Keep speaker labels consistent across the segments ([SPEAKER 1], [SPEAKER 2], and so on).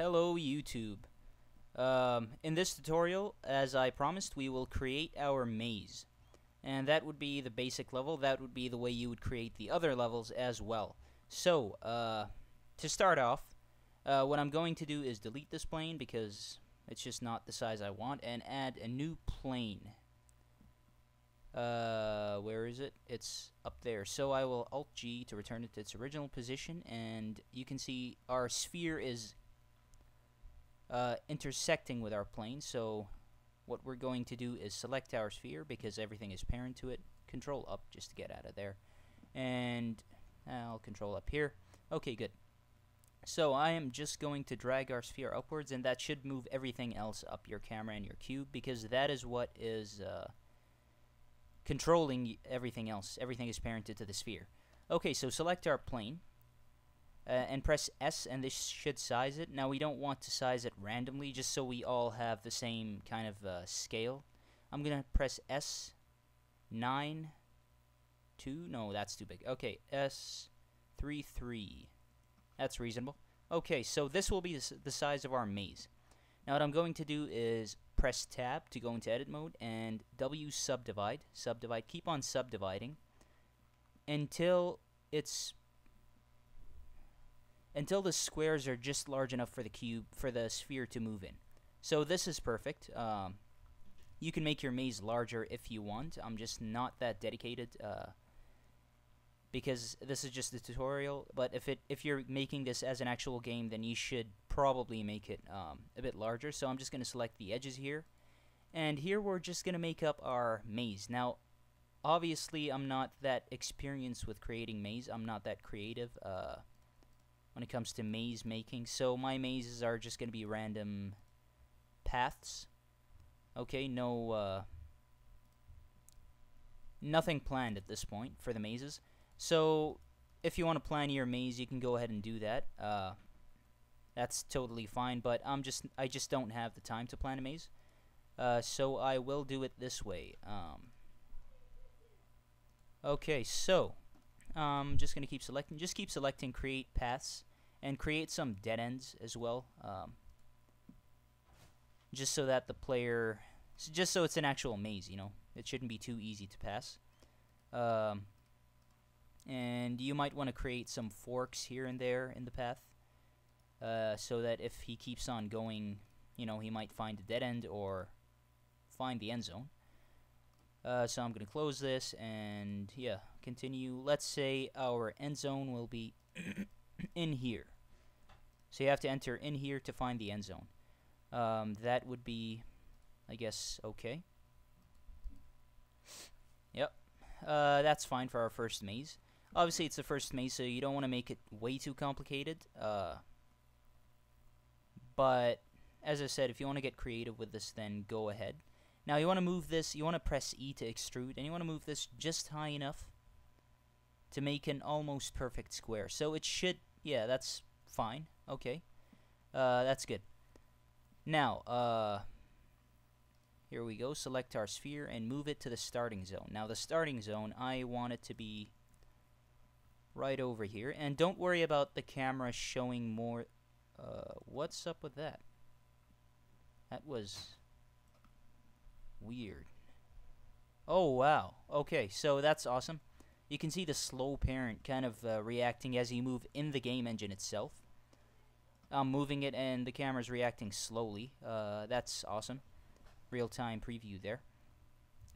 [SPEAKER 1] Hello YouTube. In this tutorial, as I promised, we will create our maze. And that would be the basic level. That would be the way you would create the other levels as well. So, to start off, what I'm going to do is delete this plane because it's just not the size I want, and add a new plane. Where is it? It's up there. So I will Alt-G to return it to its original position, and you can see our sphere is intersecting with our plane. So what we're going to do is select our sphere because everything is parent to it. Control up just to get out of there, and I'll control up here. Okay, good. So I am just going to drag our sphere upwards, and that should move everything else up, your camera and your cube, because that is what is controlling everything else. Everything is parented to the sphere. Okay, so select our plane and press S, and this should size it. Now we don't want to size it randomly, just so we all have the same kind of scale. I'm gonna press S 9 2. No, that's too big. Okay, S 3 3. That's reasonable. Okay, so this will be the size of our maze. Now what I'm going to do is press tab to go into edit mode, and W subdivide. Keep on subdividing until the squares are just large enough for the sphere to move in. So this is perfect. You can make your maze larger if you want. I'm just not that dedicated because this is just a tutorial. But if you're making this as an actual game, then you should probably make it a bit larger. So I'm just going to select the edges here, and here we're just going to make up our maze. Now obviously I'm not that experienced with creating maze. I'm not that creative when it comes to maze making, so my mazes are just going to be random paths. Okay, nothing planned at this point for the mazes. So if you want to plan your maze, you can go ahead and do that. That's totally fine, but I just don't have the time to plan a maze. So I will do it this way. Okay, so I'm just gonna keep selecting. Just keep selecting create paths and create some dead ends as well. Just so that the player, just so it's an actual maze, you know, it shouldn't be too easy to pass. And you might want to create some forks here and there in the path, so that if he keeps on going, you know, he might find a dead end or find the end zone. So I'm going to close this and, yeah, continue. Let's say our end zone will be in here. So you have to enter in here to find the end zone. That would be, I guess, okay. Yep. That's fine for our first maze. Obviously, it's the first maze, so you don't want to make it way too complicated. But, as I said, if you want to get creative with this, then go ahead. Now you want to move this, you want to press E to extrude, and you want to move this just high enough to make an almost perfect square. So it should, yeah, that's fine. Okay. That's good. Now, here we go. Select our sphere and move it to the starting zone. Now the starting zone, I want it to be right over here. And don't worry about the camera showing more. What's up with that? That was weird. Oh wow. Okay, so that's awesome. You can see the slow parent kind of reacting as you move in the game engine itself. I'm moving it and the camera's reacting slowly. That's awesome. Real-time preview there.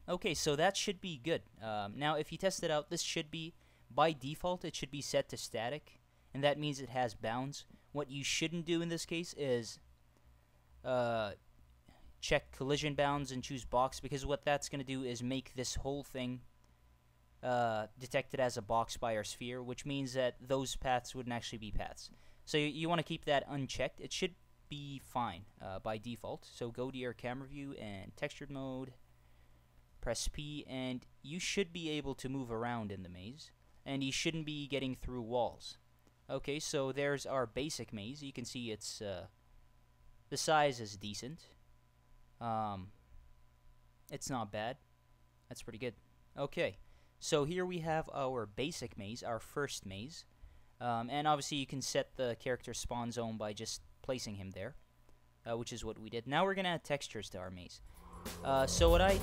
[SPEAKER 1] Okay, so that should be good. Now if you test it out, this should be, by default, it should be set to static, and that means it has bounds. What you shouldn't do in this case is check collision bounds and choose box, because what that's going to do is make this whole thing detected as a box by our sphere, which means that those paths wouldn't actually be paths. So you want to keep that unchecked. It should be fine by default. So go to your camera view and textured mode, press P, and you should be able to move around in the maze, and you shouldn't be getting through walls. Okay, so there's our basic maze. You can see it's the size is decent. It's not bad. That's pretty good. Okay, so here we have our basic maze, our first maze. And obviously you can set the character spawn zone by just placing him there, which is what we did. Now we're going to add textures to our maze. So what I